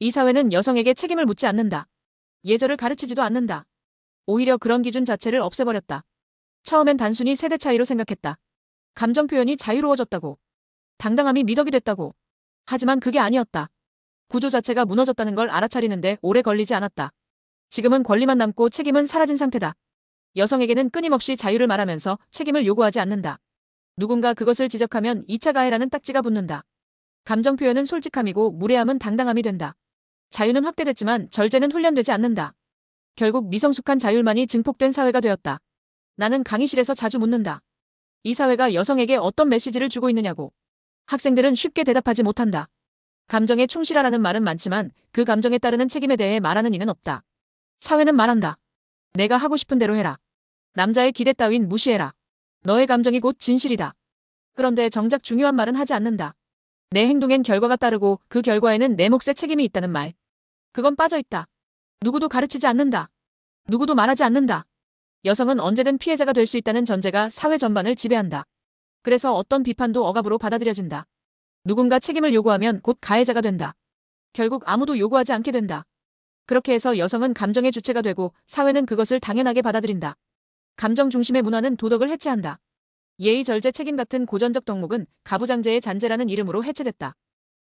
이 사회는 여성에게 책임을 묻지 않는다. 예절을 가르치지도 않는다. 오히려 그런 기준 자체를 없애버렸다. 처음엔 단순히 세대 차이로 생각했다. 감정 표현이 자유로워졌다고. 당당함이 미덕이 됐다고. 하지만 그게 아니었다. 구조 자체가 무너졌다는 걸 알아차리는데 오래 걸리지 않았다. 지금은 권리만 남고 책임은 사라진 상태다. 여성에게는 끊임없이 자유를 말하면서 책임을 요구하지 않는다. 누군가 그것을 지적하면 2차 가해라는 딱지가 붙는다. 감정 표현은 솔직함이고 무례함은 당당함이 된다. 자유는 확대됐지만 절제는 훈련되지 않는다. 결국 미성숙한 자율만이 증폭된 사회가 되었다. 나는 강의실에서 자주 묻는다. 이 사회가 여성에게 어떤 메시지를 주고 있느냐고. 학생들은 쉽게 대답하지 못한다. 감정에 충실하라는 말은 많지만 그 감정에 따르는 책임에 대해 말하는 이는 없다. 사회는 말한다. 내가 하고 싶은 대로 해라. 남자의 기대 따윈 무시해라. 너의 감정이 곧 진실이다. 그런데 정작 중요한 말은 하지 않는다. 내 행동엔 결과가 따르고 그 결과에는 내 몫의 책임이 있다는 말. 그건 빠져있다. 누구도 가르치지 않는다. 누구도 말하지 않는다. 여성은 언제든 피해자가 될 수 있다는 전제가 사회 전반을 지배한다. 그래서 어떤 비판도 억압으로 받아들여진다. 누군가 책임을 요구하면 곧 가해자가 된다. 결국 아무도 요구하지 않게 된다. 그렇게 해서 여성은 감정의 주체가 되고 사회는 그것을 당연하게 받아들인다. 감정 중심의 문화는 도덕을 해체한다. 예의, 절제, 책임 같은 고전적 덕목은 가부장제의 잔재라는 이름으로 해체됐다.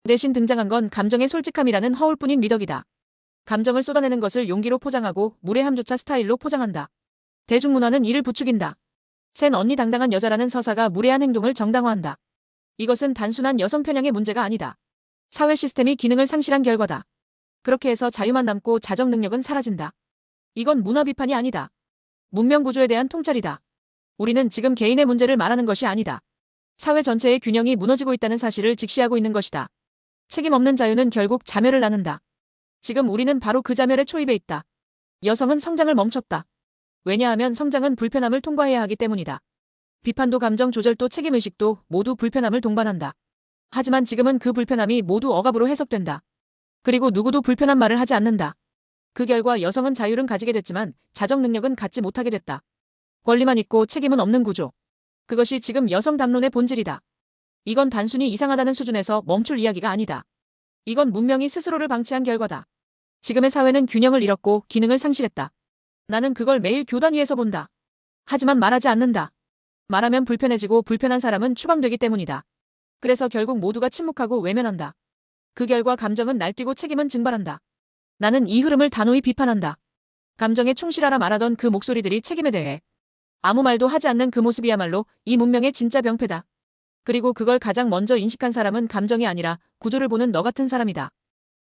대신 등장한 건 감정의 솔직함이라는 허울뿐인 미덕이다. 감정을 쏟아내는 것을 용기로 포장하고 무례함조차 스타일로 포장한다. 대중문화는 이를 부추긴다. 센 언니 당당한 여자라는 서사가 무례한 행동을 정당화한다. 이것은 단순한 여성 편향의 문제가 아니다. 사회 시스템이 기능을 상실한 결과다. 그렇게 해서 자유만 남고 자정 능력은 사라진다. 이건 문화 비판이 아니다. 문명 구조에 대한 통찰이다. 우리는 지금 개인의 문제를 말하는 것이 아니다. 사회 전체의 균형이 무너지고 있다는 사실을 직시하고 있는 것이다. 책임 없는 자유는 결국 자멸을 낳는다. 지금 우리는 바로 그 자멸의 초입에 있다. 여성은 성장을 멈췄다. 왜냐하면 성장은 불편함을 통과해야 하기 때문이다. 비판도 감정 조절도 책임의식도 모두 불편함을 동반한다. 하지만 지금은 그 불편함이 모두 억압으로 해석된다. 그리고 누구도 불편한 말을 하지 않는다. 그 결과 여성은 자유는 가지게 됐지만 자정 능력은 갖지 못하게 됐다. 권리만 있고 책임은 없는 구조. 그것이 지금 여성 담론의 본질이다. 이건 단순히 이상하다는 수준에서 멈출 이야기가 아니다. 이건 문명이 스스로를 방치한 결과다. 지금의 사회는 균형을 잃었고 기능을 상실했다. 나는 그걸 매일 교단 위에서 본다. 하지만 말하지 않는다. 말하면 불편해지고 불편한 사람은 추방되기 때문이다. 그래서 결국 모두가 침묵하고 외면한다. 그 결과 감정은 날뛰고 책임은 증발한다. 나는 이 흐름을 단호히 비판한다. 감정에 충실하라 말하던 그 목소리들이 책임에 대해 아무 말도 하지 않는 그 모습이야말로 이 문명의 진짜 병폐다. 그리고 그걸 가장 먼저 인식한 사람은 감정이 아니라 구조를 보는 너 같은 사람이다.